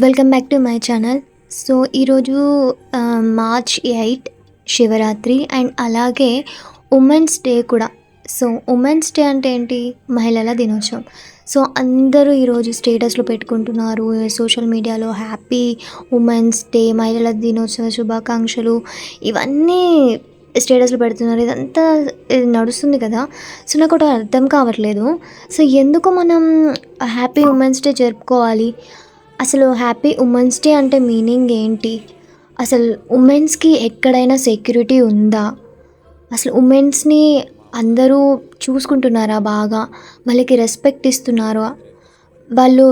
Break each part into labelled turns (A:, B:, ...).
A: Welcome back to my channel. So ఈరోజు March 8 Shivaratri and అలాగే women's day కూడా. So women's day అంటే ఏంటి? మహిళల దినోత్సవం. సో అందరూ ఈరోజు స్టేటస్లో పెట్టుకుంటున్నారు సోషల్ మీడియాలో హ్యాపీ ఉమెన్స్ డే, మహిళల దినోత్సవ శుభాకాంక్షలు, ఇవన్నీ స్టేటస్లో పెడుతున్నారు. ఇదంతా ఇది నడుస్తుంది కదా. సో నాకు ఒకటి అర్థం కావట్లేదు. సో ఎందుకు మనం హ్యాపీ ఉమెన్స్ డే జరుపుకోవాలి? అసలు హ్యాపీ ఉమెన్స్ డే అంటే మీనింగ్ ఏంటి? అసలు ఉమెన్స్‌కి ఎక్కడైనా సెక్యూరిటీ ఉందా? అసలు ఉమెన్స్‌ని అందరూ చూసుకుంటున్నారా బాగా? వాళ్ళకి రెస్పెక్ట్ ఇస్తున్నారా? వాళ్ళు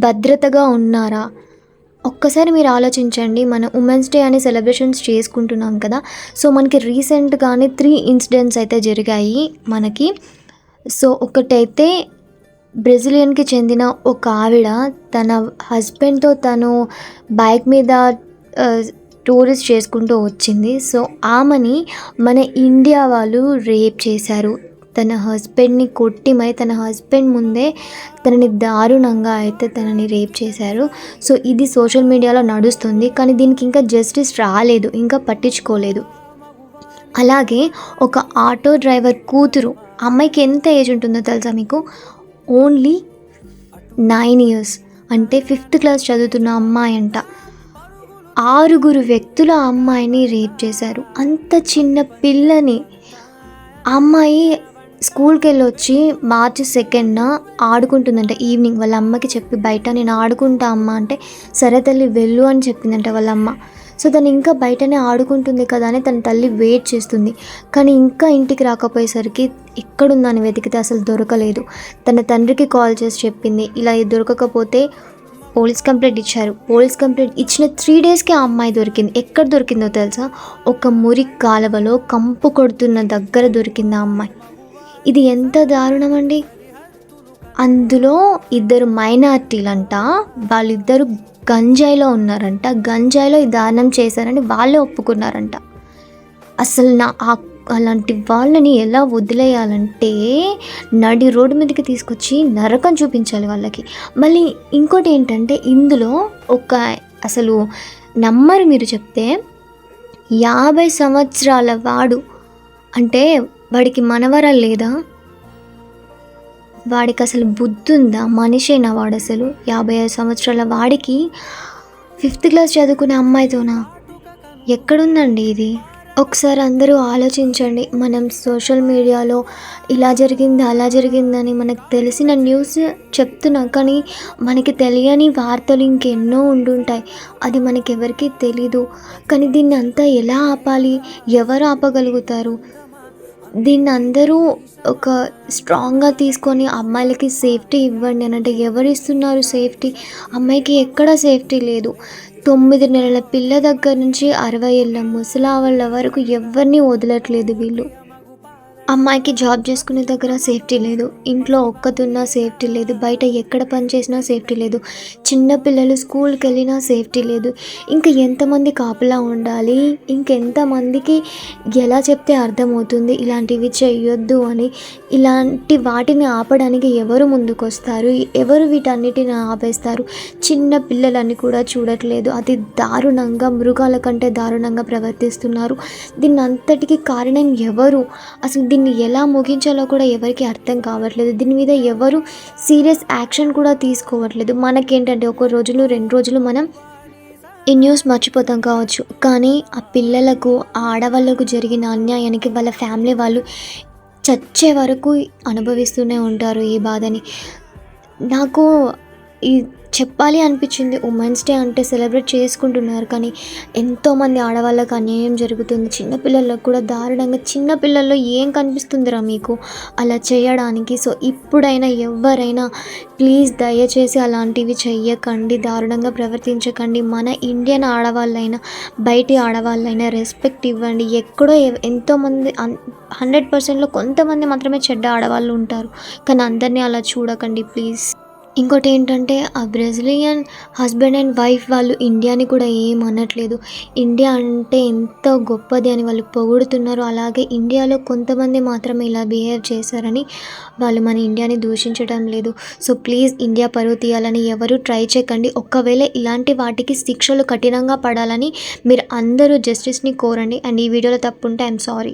A: భద్రతగా ఉన్నారా? ఒక్కసారి మీరు ఆలోచించండి. మనం ఉమెన్స్ డే అని సెలబ్రేషన్స్ చేసుకుంటున్నాం కదా. సో మనకి రీసెంట్‌గానే 3 ఇన్సిడెంట్స్ అయితే జరిగాయి మనకి. సో ఒకటైతే బ్రెజిలియన్‌కి చెందిన ఒక ఆవిడ తన హస్బెండ్‌తో తను బైక్ మీద టూరిస్ట్ చేసుకుంటూ వచ్చింది. సో ఆమెని మన ఇండియా వాళ్ళు రేప్ చేశారు. తన హస్బెండ్‌ని కొట్టి మరి తన హస్బెండ్ ముందే తనని దారుణంగా అయితే తనని రేప్ చేశారు. సో ఇది సోషల్ మీడియాలో నడుస్తుంది. కానీ దీనికి ఇంకా జస్టిస్ రాలేదు. ఇంకా పట్టించుకోలేదు. అలాగే ఒక ఆటో డ్రైవర్ కూతురు, అమ్మాయికి ఎంత ఏజ్ ఉంటుందో తెలుసా మీకు? ఓన్లీ 9 ఇయర్స్, అంటే 5th క్లాస్ చదువుతున్న అమ్మాయి అంట. 6 వ్యక్తులు ఆ అమ్మాయిని రేప్ చేశారు. అంత చిన్న పిల్లని. ఆ అమ్మాయి స్కూల్కి వెళ్ళొచ్చి మార్చి 2న ఆడుకుంటుందంట. ఈవినింగ్ వాళ్ళ అమ్మకి చెప్పి బయట నేను ఆడుకుంటా అమ్మ అంటే, సరే తల్లి వెళ్ళు అని చెప్పిందంట వాళ్ళ అమ్మ. సో తను ఇంకా బయటనే ఆడుకుంటుంది కదా అని తన తల్లి వెయిట్ చేస్తుంది. కానీ ఇంకా ఇంటికి రాకపోయేసరికి ఎక్కడుందని వెతికితే అసలు దొరకలేదు. తన తండ్రికి కాల్ చేసి చెప్పింది. ఇలా దొరకకపోతే పోలీస్ కంప్లైంట్ ఇచ్చారు. పోలీస్ కంప్లైంట్ ఇచ్చిన 3 డేస్కి ఆ అమ్మాయి దొరికింది. ఎక్కడ దొరికిందో తెలుసా? ఒక మురికి కాలువలో కంపు కొడుతున్న దగ్గర దొరికింది ఆ అమ్మాయి. ఇది ఎంత దారుణం అండి. అందులో 2 మైనారిటీలంట. వాళ్ళిద్దరు గంజాయిలో ఉన్నారంట. గంజాయిలో ఈ దారుణం చేశారని వాళ్ళే ఒప్పుకున్నారంట. అసలు అలాంటి వాళ్ళని ఎలా వదిలేయాలంటే నడి రోడ్డు మీదకి తీసుకొచ్చి నరకం చూపించాలి వాళ్ళకి. మళ్ళీ ఇంకోటి ఏంటంటే ఇందులో అసలు నమ్మరు మీరు చెప్తే, 50 సంవత్సరాల వాడు, అంటే వాడికి మనవరాలు లేదా? వాడికి అసలు బుద్ధి ఉందా? మనిషేనా వాడు? అసలు 55 సంవత్సరాల వాడికి 5th క్లాస్ చదువుకునే అమ్మాయితోనా? ఎక్కడుందండి ఇది? ఒకసారి అందరూ ఆలోచించండి. మనం సోషల్ మీడియాలో ఇలా జరిగింది అలా జరిగిందని మనకు తెలిసిన న్యూస్ చెప్తున్నాం, కానీ మనకి తెలియని వార్తలు ఇంకెన్నో ఉండుంటాయి. అది మనకి ఎవరికీ తెలీదు. కానీ దీన్ని అంతా ఎలా ఆపాలి? ఎవరు ఆపగలుగుతారు? దీన్ని అందరూ ఒక స్ట్రాంగ్గా తీసుకొని అమ్మాయిలకి సేఫ్టీ ఇవ్వండి అని అంటే ఎవరు ఇస్తున్నారు సేఫ్టీ? అమ్మాయికి ఎక్కడ సేఫ్టీ లేదు. 9 నెలల పిల్ల దగ్గర నుంచి 60 ఏళ్ళ ముసలావాళ్ళ వరకు ఎవరిని వదలట్లేదు వీళ్ళు. అమ్మాయికి జాబ్ చేసుకునే దగ్గర సేఫ్టీ లేదు. ఇంట్లో ఒక్కతున్నా సేఫ్టీ లేదు. బయట ఎక్కడ పని చేసినా సేఫ్టీ లేదు. చిన్నపిల్లలు స్కూల్కి వెళ్ళినా సేఫ్టీ లేదు. ఇంకా ఎంతమంది కాపలా ఉండాలి? ఇంకెంతమందికి ఎలా చెప్తే అర్థమవుతుంది ఇలాంటివి చేయొద్దు అని? ఇలాంటి వాటిని ఆపడానికి ఎవరు ముందుకొస్తారు? ఎవరు వీటన్నిటిని ఆపేస్తారు? చిన్న పిల్లలని కూడా చూడట్లేదు. అతి దారుణంగా, మృగాల కంటే దారుణంగా ప్రవర్తిస్తున్నారు. దీన్ని అంతటికీ కారణం ఎవరు? అసలు దీన్ని ఎలా ముగించాలో కూడా ఎవరికి అర్థం కావట్లేదు. దీని మీద ఎవరు సీరియస్ యాక్షన్ కూడా తీసుకోవట్లేదు. మనకేంటంటే 1 రోజులు 2 రోజులు మనం ఈ న్యూస్ మర్చిపోతాం కావచ్చు, కానీ ఆ పిల్లలకు, ఆ ఆడవాళ్ళకు జరిగిన అన్యాయానికి వాళ్ళ ఫ్యామిలీ వాళ్ళు చచ్చే వరకు అనుభవిస్తూనే ఉంటారు ఈ బాధని. నాకు ఈ చెప్పాలి అనిపించింది. ఉమెన్స్ డే అంటే సెలబ్రేట్ చేసుకుంటున్నారు, కానీ ఎంతోమంది ఆడవాళ్ళకు అన్యాయం జరుగుతుంది. చిన్నపిల్లలకు కూడా దారుణంగా. చిన్నపిల్లల్లో ఏం కనిపిస్తుందిరా మీకు అలా చేయడానికి? సో ఇప్పుడైనా ఎవరైనా ప్లీజ్ దయచేసి అలాంటివి చెయ్యకండి, దారుణంగా ప్రవర్తించకండి. మన ఇండియన్ ఆడవాళ్ళైనా బయటి ఆడవాళ్ళైనా రెస్పెక్ట్ ఇవ్వండి. ఎక్కడో ఎంతోమంది 100%లో కొంతమంది మాత్రమే చెడ్డ ఆడవాళ్ళు ఉంటారు, కానీ అందరినీ అలా చూడకండి ప్లీజ్. ఇంకోటేంటంటే ఆ బ్రెజిలియన్ హస్బెండ్ అండ్ వైఫ్ వాళ్ళు ఇండియాని కూడా ఏం అనట్లేదు. ఇండియా అంటే ఎంత గొప్పది అని వాళ్ళు పొగుడుతున్నారు. అలాగే ఇండియాలో కొంతమంది మాత్రమే ఇలా బిహేవ్ చేశారని వాళ్ళు మన ఇండియాని దూషించడం లేదు. సో, ప్లీజ్ ఇండియా పరువు తీయాలని ఎవరు ట్రై చేయకండి. ఒకవేళ ఇలాంటి వాటికి శిక్షలు కఠినంగా పడాలని మీరు అందరూ జస్టిస్‌ని కోరండి. అండ్ ఈ వీడియోలో తప్పుంటే ఐయామ్ సారీ.